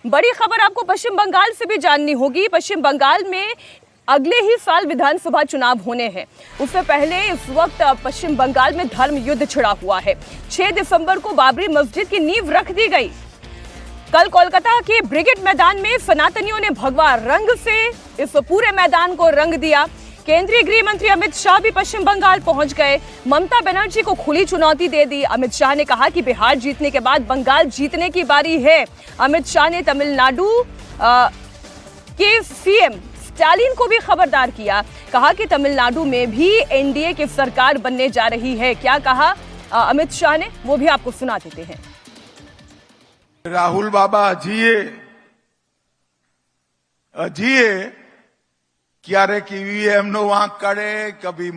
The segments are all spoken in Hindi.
बड़ी खबर आपको पश्चिम बंगाल से भी जाननी होगी। पश्चिम बंगाल में अगले ही साल विधानसभा चुनाव होने हैं। उससे पहले इस वक्त पश्चिम बंगाल में धर्म युद्ध छिड़ा हुआ है। 6 दिसंबर को बाबरी मस्जिद की नींव रख दी गई। कल कोलकाता के ब्रिगेड मैदान में सनातनियों ने भगवा रंग से इस पूरे मैदान को रंग दिया। केंद्रीय गृह मंत्री अमित शाह भी पश्चिम बंगाल पहुंच गए। ममता बनर्जी को खुली चुनौती दे दी। अमित शाह ने कहा कि बिहार जीतने के बाद बंगाल जीतने की बारी है। अमित शाह ने तमिलनाडु के सीएम स्टालिन को भी खबरदार किया। कहा कि तमिलनाडु में भी एनडीए की सरकार बनने जा रही है। क्या कहा अमित शाह ने, वो भी आपको सुना देते हैं। राहुल बाबा अजीए क्यारे ईवीएम नो वांक काढे, कभी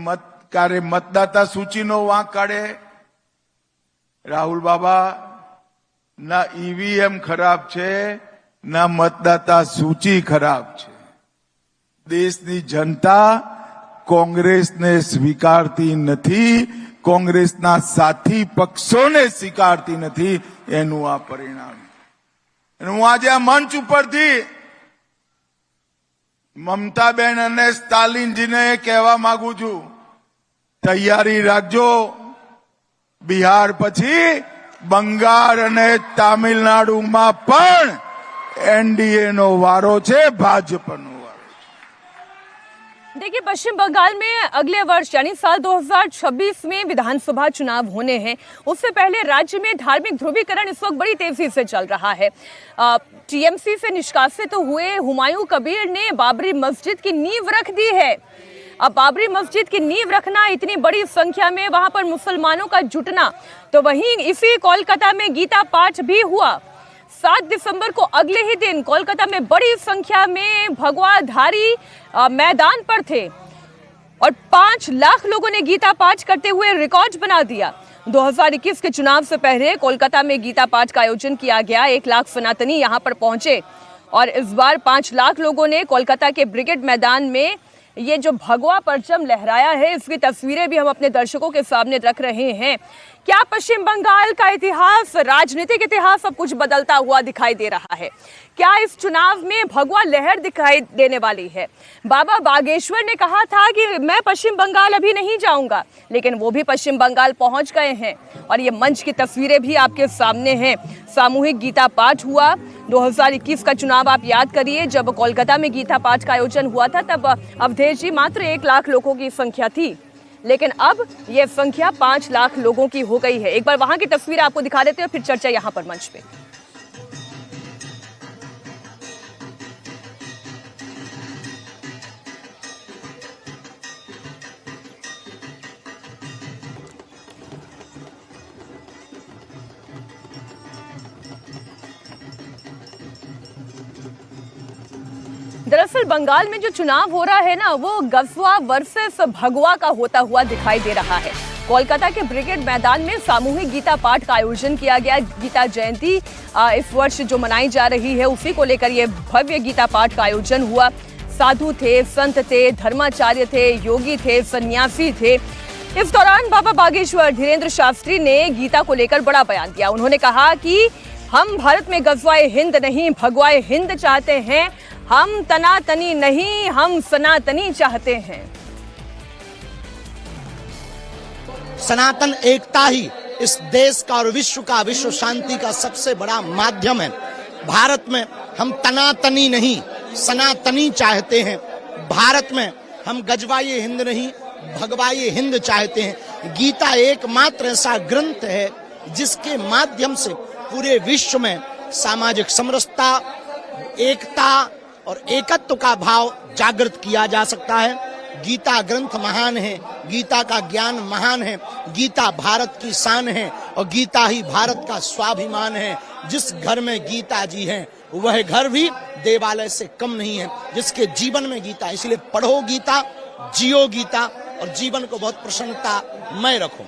मतदाता सूची नो वांक काढे। राहुल बाबा ना ईवीएम खराब छे ना मतदाता सूची खराब छे। देशनी जनता कोंग्रेसने स्वीकारती नथी, कोंग्रेसना साथी पक्षोने स्वीकारती नथी। एनुं आ परिणाम। हूँ आज आ मंच उपरथी ममताबेन अने स्टालिनजीने कहेवा मांगू छूं, तैयारी राखजो। बिहार पछी बंगाल अने तामिलनाडुमां पण एनडीए नो वारो छे, भाजपनो। देखिए, पश्चिम बंगाल में अगले वर्ष यानी साल 2026 में विधानसभा चुनाव होने हैं। उससे पहले राज्य में धार्मिक ध्रुवीकरण इस वक्त बड़ी तेजी से चल रहा है। टीएमसी से निष्कासित हुए हुमायूं कबीर ने बाबरी मस्जिद की नींव रख दी है। अब बाबरी मस्जिद की नींव रखना, इतनी बड़ी संख्या में वहां पर मुसलमानों का जुटना, तो वहीं इसी कोलकाता में गीता पाठ भी हुआ। 7 दिसंबर को अगले ही दिन कोलकाता में बड़ी संख्या में भगवाधारी मैदान पर थे और 5 लाख लोगों ने गीता पाठ करते हुए रिकॉर्ड बना दिया। 2021 के चुनाव से पहले कोलकाता में गीता पाठ का आयोजन किया गया। 1 लाख सनातनी यहां पर पहुंचे और इस बार 5 लाख लोगों ने कोलकाता के ब्रिगेड मैदान में ये जो भगवा परचम लहराया है, इसकी तस्वीरें भी हम अपने दर्शकों के सामने रख रहे हैं। क्या पश्चिम बंगाल का इतिहास, राजनीतिक इतिहास अब कुछ बदलता हुआ दिखाई दे रहा है? क्या इस चुनाव में भगवा लहर दिखाई देने वाली है? बाबा बागेश्वर ने कहा था कि मैं पश्चिम बंगाल अभी नहीं जाऊंगा, लेकिन वो भी पश्चिम बंगाल पहुंच गए हैं और ये मंच की तस्वीरें भी आपके सामने हैं। सामूहिक गीता पाठ हुआ। 2021 का चुनाव आप याद करिए, जब कोलकाता में गीता पाठ का आयोजन हुआ था तब अवधेश जी मात्र 1 लाख लोगों की संख्या थी, लेकिन अब यह संख्या 5 लाख लोगों की हो गई है। एक बार वहां की तस्वीर आपको दिखा देते हैं, फिर चर्चा यहां पर मंच पे। दरअसल बंगाल में जो चुनाव हो रहा है ना, वो गजवा वर्सेस भगवा का होता हुआ दिखाई दे रहा है। कोलकाता के ब्रिगेड मैदान में सामूहिक गीता पाठ का आयोजन किया गया। गीता जयंती इस वर्ष जो मनाई जा रही है, उसी को लेकर ये भव्य गीता पाठ का आयोजन हुआ। साधु थे, संत थे, धर्माचार्य थे, योगी थे, सन्यासी थे। इस दौरान बाबा बागेश्वर धीरेन्द्र शास्त्री ने गीता को लेकर बड़ा बयान दिया। उन्होंने कहा कि हम भारत में गजवाए हिंद नहीं, भगवाए हिंद चाहते हैं। हम तनातनी नहीं, हम सनातनी चाहते हैं। सनातन एकता ही इस देश का और विश्व का, विश्व शांति का सबसे बड़ा माध्यम है। भारत में हम तनातनी नहीं, सनातनी चाहते हैं। भारत में हम गजवाए हिंद नहीं, भगवाए हिंद चाहते हैं। गीता एकमात्र ऐसा ग्रंथ है जिसके माध्यम से पूरे विश्व में सामाजिक समरसता, एकता और एकत्व का भाव जागृत किया जा सकता है। गीता ग्रंथ महान है, गीता का ज्ञान महान है, गीता भारत की शान है और गीता ही भारत का स्वाभिमान है। जिस घर में गीता जी हैं, वह घर भी देवालय से कम नहीं है, जिसके जीवन में गीता। इसलिए पढ़ो गीता, जियो गीता और जीवन को बहुत प्रसन्नतामय रखो।